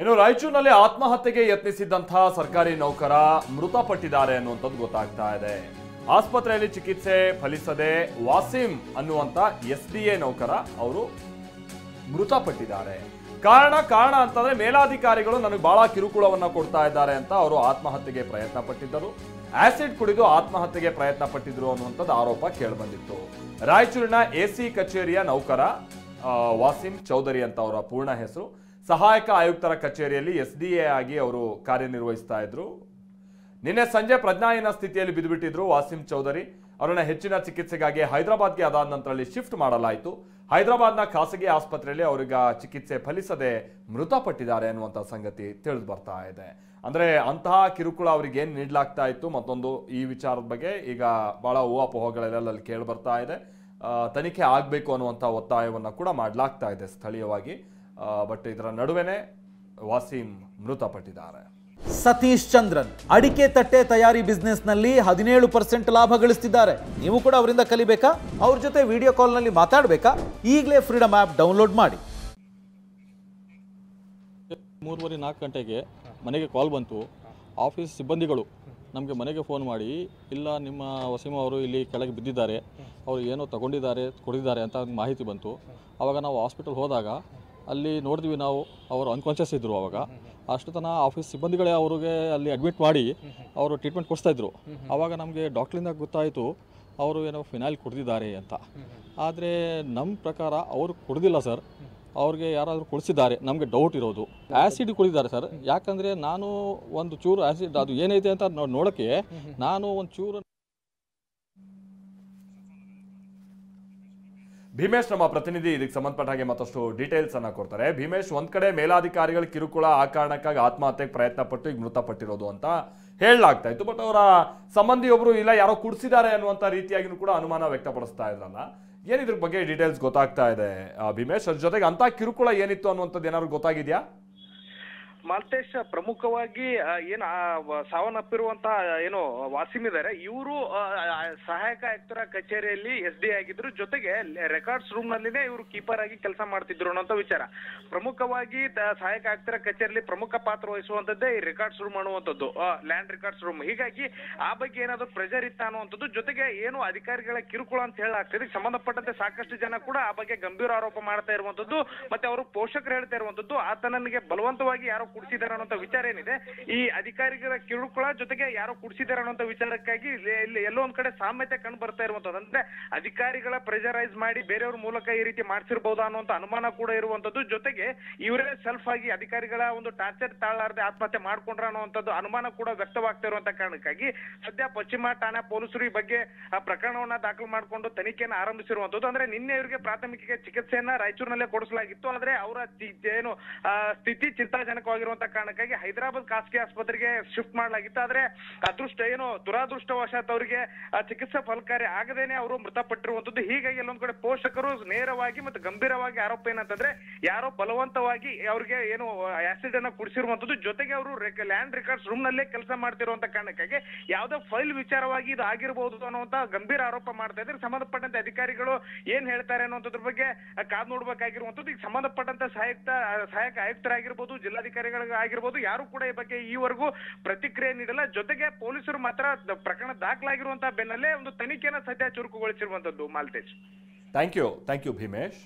ಇನ್ನು ರಾಯಚೂರಿನಲ್ಲಿ ಆತ್ಮಹತ್ಯೆಗೆ ಯತ್ನಿಸಿದ್ದಂತಹ ಸರ್ಕಾರಿ ನೌಕರ ಮೃತಪಟ್ಟಿದ್ದಾರೆ ಅನ್ನುವಂಥದ್ದು ಗೊತ್ತಾಗ್ತಾ ಇದೆ. ಆಸ್ಪತ್ರೆಯಲ್ಲಿ ಚಿಕಿತ್ಸೆ ಫಲಿಸದೆ ವಾಸಿಂ ಅನ್ನುವಂತ SDA ನೌಕರ ಅವರು ಮೃತಪಟ್ಟಿದ್ದಾರೆ. ಕಾರಣ ಅಂತಂದ್ರೆ ಮೇಲಾಧಿಕಾರಿಗಳು ನನಗೆ ಬಹಳ ಕಿರುಕುಳವನ್ನ ಕೊಡ್ತಾ ಇದ್ದಾರೆ ಅಂತ ಅವರು ಆತ್ಮಹತ್ಯೆಗೆ ಪ್ರಯತ್ನ ಪಟ್ಟಿದ್ದರು. ಆಸಿಡ್ ಕುಡಿದು ಆತ್ಮಹತ್ಯೆಗೆ ಪ್ರಯತ್ನ ಪಟ್ಟಿದ್ರು ಅನ್ನುವಂಥದ್ದು ಆರೋಪ ಕೇಳಿಬಂದಿತ್ತು. ರಾಯಚೂರಿನ AC ಕಚೇರಿಯ ನೌಕರ ವಾಸಿಂ ಚೌಧರಿ ಅಂತ ಅವರ ಪೂರ್ಣ ಹೆಸರು. ಸಹಾಯಕ ಆಯುಕ್ತರ ಕಚೇರಿಯಲ್ಲಿ SDA ಆಗಿ ಅವರು ಕಾರ್ಯನಿರ್ವಹಿಸ್ತಾ ಇದ್ರು. ನಿನ್ನೆ ಸಂಜೆ ಪ್ರಜ್ಞಾಹೀನ ಸ್ಥಿತಿಯಲ್ಲಿ ಬಿದ್ದುಬಿಟ್ಟಿದ್ರು ವಾಸಿಂ ಚೌಧರಿ. ಅವರನ್ನ ಹೆಚ್ಚಿನ ಚಿಕಿತ್ಸೆಗಾಗಿ ಹೈದರಾಬಾದ್ಗೆ ಅದಾದ ನಂತರದಲ್ಲಿ ಶಿಫ್ಟ್ ಮಾಡಲಾಯಿತು. ಹೈದರಾಬಾದ್ನ ಖಾಸಗಿ ಆಸ್ಪತ್ರೆಯಲ್ಲಿ ಅವರಿಗೆ ಚಿಕಿತ್ಸೆ ಫಲಿಸದೆ ಮೃತಪಟ್ಟಿದ್ದಾರೆ ಅನ್ನುವಂಥ ಸಂಗತಿ ತಿಳಿದು ಬರ್ತಾ ಇದೆ. ಅಂದ್ರೆ ಅಂತಹ ಕಿರುಕುಳ ಅವರಿಗೆ ಏನು ನೀಡಲಾಗ್ತಾ ಇತ್ತು ಮತ್ತೊಂದು ಈ ವಿಚಾರದ ಬಗ್ಗೆ ಈಗ ಬಹಳ ಊಹಾಪೋಹಗಳೆಲ್ಲ ಅಲ್ಲಿ ಕೇಳಿ ಬರ್ತಾ ಇದೆ. ತನಿಖೆ ಆಗಬೇಕು ಅನ್ನುವಂಥ ಒತ್ತಾಯವನ್ನು ಕೂಡ ಮಾಡಲಾಗ್ತಾ ಇದೆ ಸ್ಥಳೀಯವಾಗಿ. ಬಟ್ ಇದರ ನಡುವೆನೆ ವಾಸಿಂ ಮೃತಪಟ್ಟಿದ್ದಾರೆ. ಸತೀಶ್ ಚಂದ್ರನ್ ಅಡಿಕೆ ತಟ್ಟೆ ತಯಾರಿ ಬಿಸ್ನೆಸ್ ನಲ್ಲಿ 17% ಲಾಭ ಗಳಿಸ್ತಿದ್ದಾರೆ. ನೀವು ಕೂಡ ಅವರಿಂದ ಕಲಿಬೇಕಾ? ಅವ್ರ ಜೊತೆ ವಿಡಿಯೋ ಕಾಲ್ ನಲ್ಲಿ ಮಾತಾಡಬೇಕಾ? ಈಗಲೇ ಫ್ರೀಡಮ್ ಆಪ್ ಡೌನ್ಲೋಡ್ ಮಾಡಿ. 3:30-4 ಗಂಟೆಗೆ ಮನೆಗೆ ಕಾಲ್ ಬಂತು. ಆಫೀಸ್ ಸಿಬ್ಬಂದಿಗಳು ನಮಗೆ ಮನೆಗೆ ಫೋನ್ ಮಾಡಿ, ಇಲ್ಲ ನಿಮ್ಮ ವಸೀಮ ಅವರು ಇಲ್ಲಿ ಕೆಳಗೆ ಬಿದ್ದಿದ್ದಾರೆ, ಅವರು ಏನೋ ತಗೊಂಡಿದ್ದಾರೆ ಕುಡಿದಿದ್ದಾರೆ ಅಂತ ಮಾಹಿತಿ ಬಂತು. ಆವಾಗ ನಾವು ಹಾಸ್ಪಿಟಲ್ ಹೋದಾಗ ಅಲ್ಲಿ ನೋಡಿದ್ವಿ, ನಾವು ಅವರು ಅನ್ಕಾನ್ಷಿಯಸ್ ಇದ್ದರು. ಆವಾಗ ಅಷ್ಟು ತನಕ ಆಫೀಸ್ ಸಿಬ್ಬಂದಿಗಳೇ ಅವ್ರಿಗೆ ಅಲ್ಲಿ ಅಡ್ಮಿಟ್ ಮಾಡಿ ಅವರು ಟ್ರೀಟ್ಮೆಂಟ್ ಕೊಡಿಸ್ತಾಯಿದ್ರು. ಆವಾಗ ನಮಗೆ ಡಾಕ್ಟ್ರಿಂದ ಗೊತ್ತಾಯಿತು ಅವರು ಏನೋ ಫಿನೈಲ್ ಕುಡಿದಿದ್ದಾರೆ ಅಂತ. ಆದರೆ ನಮ್ಮ ಪ್ರಕಾರ ಅವರು ಕುಡಿದಿಲ್ಲ ಸರ್, ಅವ್ರಿಗೆ ಯಾರಾದರೂ ಕುಡಿಸಿದ್ದಾರೆ ನಮಗೆ ಡೌಟ್ ಇರೋದು. ಆ್ಯಸಿಡ್ ಕುಡಿದಿದ್ದಾರೆ ಸರ್. ಯಾಕಂದರೆ ನಾನು ಒಂದು ಚೂರು ಆ್ಯಸಿಡ್ ಅದು ಏನೈತೆ ಅಂತ ನೋಡೋಕ್ಕೆ ನಾನು ಒಂದು ಚೂರು. ಭೀಮೇಶ್ ನಮ್ಮ ಪ್ರತಿನಿಧಿ ಇದಕ್ಕೆ ಸಂಬಂಧಪಟ್ಟ ಹಾಗೆ ಮತ್ತಷ್ಟು ಡೀಟೇಲ್ಸ್ ಅನ್ನ ಕೊಡ್ತಾರೆ. ಭೀಮೇಶ್, ಒಂದ್ ಕಡೆ ಮೇಲಾಧಿಕಾರಿಗಳ ಕಿರುಕುಳ ಆ ಕಾರಣಕ್ಕಾಗಿ ಆತ್ಮಹತ್ಯೆಗೆ ಪ್ರಯತ್ನ ಪಟ್ಟು ಈಗ ಮೃತಪಟ್ಟಿರೋದು ಅಂತ ಹೇಳಲಾಗ್ತಾ ಇತ್ತು. ಬಟ್ ಅವರ ಸಂಬಂಧಿಯೊಬ್ರು ಇಲ್ಲ ಯಾರೋ ಕುಡಿಸಿದ್ದಾರೆ ಅನ್ನುವಂಥ ರೀತಿಯಾಗಿನೂ ಕೂಡ ಅನುಮಾನ ವ್ಯಕ್ತಪಡಿಸ್ತಾ ಇದ್ರಲ್ಲ, ಏನಿದ್ರ ಬಗ್ಗೆ ಡೀಟೇಲ್ಸ್ ಗೊತ್ತಾಗ್ತಾ ಇದೆ ಭೀಮೇಶ್? ಅದ್ರ ಜೊತೆಗೆ ಅಂತ ಕಿರುಕುಳ ಏನಿತ್ತು ಅನ್ನುವಂಥದ್ದು ಏನಾದ್ರು ಗೊತ್ತಾಗಿದೆಯಾ? ಮಾಲ್ತೇಶ್, ಪ್ರಮುಖವಾಗಿ ಏನು ಸಾವನ್ನಪ್ಪಿರುವಂತಹ ಏನು ವಾಸಿಂ ಇದ್ದಾರೆ, ಇವರು ಸಹಾಯಕ ಆಯುಕ್ತರ ಕಚೇರಿಯಲ್ಲಿ SDA ಆಗಿದ್ರು. ಜೊತೆಗೆ ರೆಕಾರ್ಡ್ಸ್ ರೂಮ್ ನಲ್ಲಿನೇ ಇವರು ಕೀಪರ್ ಆಗಿ ಕೆಲಸ ಮಾಡ್ತಿದ್ರು ಅನ್ನೋಂಥ ವಿಚಾರ. ಪ್ರಮುಖವಾಗಿ ಸಹಾಯಕ ಆಯುಕ್ತರ ಕಚೇರಿಯಲ್ಲಿ ಪ್ರಮುಖ ಪಾತ್ರ ವಹಿಸುವಂತದ್ದೇ ಈ ರೆಕಾರ್ಡ್ಸ್ ರೂಮ್ ಅನ್ನುವಂಥದ್ದು, ಲ್ಯಾಂಡ್ ರೆಕಾರ್ಡ್ಸ್ ರೂಮ್. ಹೀಗಾಗಿ ಆ ಬಗ್ಗೆ ಏನಾದ್ರು ಪ್ರೆಷರ್ ಇತ್ತ ಅನ್ನುವಂಥದ್ದು, ಜೊತೆಗೆ ಏನು ಅಧಿಕಾರಿಗಳ ಕಿರುಕುಳ ಅಂತ ಹೇಳಲಾಗ್ತದೆ. ಸಂಬಂಧಪಟ್ಟಂತೆ ಸಾಕಷ್ಟು ಜನ ಕೂಡ ಆ ಬಗ್ಗೆ ಗಂಭೀರ ಆರೋಪ ಮಾಡ್ತಾ ಇರುವಂತದ್ದು, ಮತ್ತೆ ಅವರು ಪೋಷಕರು ಹೇಳ್ತಾ ಇರುವಂತದ್ದು ಆತನಿಗೆ ಬಲವಂತವಾಗಿ ಯಾರೋ ಕುಡಿಸಿದ್ದಾರೆ ಅನ್ನೋ ವಿಚಾರ ಏನಿದೆ. ಈ ಅಧಿಕಾರಿಗಳ ಕಿರುಕುಳ ಜೊತೆಗೆ ಯಾರೋ ಕುಡಿಸಿದ್ದಾರೆ ಅನ್ನೋ ವಿಚಾರಕ್ಕಾಗಿ ಇಲ್ಲಿ ಎಲ್ಲೋ ಒಂದ್ ಕಡೆ ಸಾಮ್ಯತೆ ಕಂಡು ಬರ್ತಾ ಇರುವಂತದ್ದು. ಅಂದ್ರೆ ಅಧಿಕಾರಿಗಳ ಪ್ರೆಷರೈಸ್ ಮಾಡಿ ಬೇರೆಯವ್ರ ಮೂಲಕ ಈ ರೀತಿ ಮಾಡ್ಸಿರ್ಬಹುದಾ ಅನ್ನುವಂತ ಅನುಮಾನ ಕೂಡ ಇರುವಂತದ್ದು. ಜೊತೆಗೆ ಇವರೇ ಸೆಲ್ಫ್ ಆಗಿ ಅಧಿಕಾರಿಗಳ ಒಂದು ಟಾರ್ಚರ್ ತಾಳಾರದೆ ಆತ್ಮಹತ್ಯೆ ಮಾಡ್ಕೊಂಡ್ರ ಅನ್ನುವಂಥದ್ದು ಅನುಮಾನ ಕೂಡ ವ್ಯಕ್ತವಾಗ್ತಾ ಇರುವಂತ ಕಾರಣಕ್ಕಾಗಿ ಸದ್ಯ ಪಶ್ಚಿಮ ಠಾಣಾ ಪೊಲೀಸರು ಈ ಬಗ್ಗೆ ಪ್ರಕರಣವನ್ನ ದಾಖಲು ಮಾಡಿಕೊಂಡು ತನಿಖೆಯನ್ನು ಆರಂಭಿಸಿರುವಂತದ್ದು. ಅಂದ್ರೆ ನಿನ್ನೆ ಇವರಿಗೆ ಪ್ರಾಥಮಿಕ ಚಿಕಿತ್ಸೆಯನ್ನ ರಾಯಚೂರಿನಲ್ಲೇ ಕೊಡಿಸಲಾಗಿತ್ತು. ಆದ್ರೆ ಅವರ ಏನು ಸ್ಥಿತಿ ಚಿಂತಾಜನಕವಾಗಿರುವಂತ ಕಾರಣಕ್ಕಾಗಿ ಹೈದರಾಬಾದ್ ಖಾಸಗಿ ಆಸ್ಪತ್ರೆಗೆ ಶಿಫ್ಟ್ ಮಾಡಲಾಗಿತ್ತು. ಆದ್ರೆ ದುರಾದೃಷ್ಟವಶಾತ್ ಅವರಿಗೆ ಚಿಕಿತ್ಸೆ ಫಲಕಾರಿ ಆಗದೇನೆ ಅವರು ಮೃತಪಟ್ಟಿರುವಂತದ್ದು. ಹೀಗಾಗಿ ಎಲ್ಲೊಂದ್ ಕಡೆ ಪೋಷಕರು ನೇರವಾಗಿ ಮತ್ತು ಗಂಭೀರವಾಗಿ ಆರೋಪ ಏನಂತಂದ್ರೆ ಯಾರೋ ಬಲವಂತವಾಗಿ ಅವ್ರಿಗೆ ಏನು ಆಸಿಡ್ ಅನ್ನ ಕುಡಿಸಿರುವಂತದ್ದು. ಜೊತೆಗೆ ಅವರು ಲ್ಯಾಂಡ್ ರೆಕಾರ್ಡ್ಸ್ ರೂಮ್ ನಲ್ಲೇ ಕೆಲಸ ಮಾಡ್ತಿರುವಂತ ಕಾರಣಕ್ಕಾಗಿ ಯಾವ್ದೋ ಫೈಲ್ ವಿಚಾರವಾಗಿ ಇದು ಆಗಿರಬಹುದು ಅನ್ನುವಂತ ಗಂಭೀರ ಆರೋಪ ಮಾಡ್ತಾ ಇದ್ರೆ ಸಂಬಂಧಪಟ್ಟಂತೆ ಅಧಿಕಾರಿಗಳು ಏನ್ ಹೇಳ್ತಾರೆ ಅನ್ನೋದ್ರ ಬಗ್ಗೆ ಕಾದ್ ನೋಡ್ಬೇಕಾಗಿರುವಂತದ್ದು. ಈಗ ಸಂಬಂಧಪಟ್ಟಂತ ಸಹಾಯಕ ಆಯುಕ್ತರಾಗಿರ್ಬೋದು, ಜಿಲ್ಲಾಧಿಕಾರಿಗಳಿಗಾಗಿರ್ಬೋದು, ಯಾರು ಕೂಡ ಈ ಬಗ್ಗೆ ಈವರೆಗೂ ಪ್ರತಿಕ್ರಿಯೆ ನೀಡಲ್ಲ. ಜೊತೆಗೆ ಪೊಲೀಸರು ಮಾತ್ರ ಪ್ರಕರಣ ದಾಖಲಾಗಿರುವಂತಹ ಬೆನ್ನಲ್ಲೇ ಒಂದು ತನಿಖೆಯನ್ನು ಸದ್ಯ ಚುರುಕುಗೊಳಿಸಿರುವಂತದ್ದು. Malthesh, thank you Bhimesh.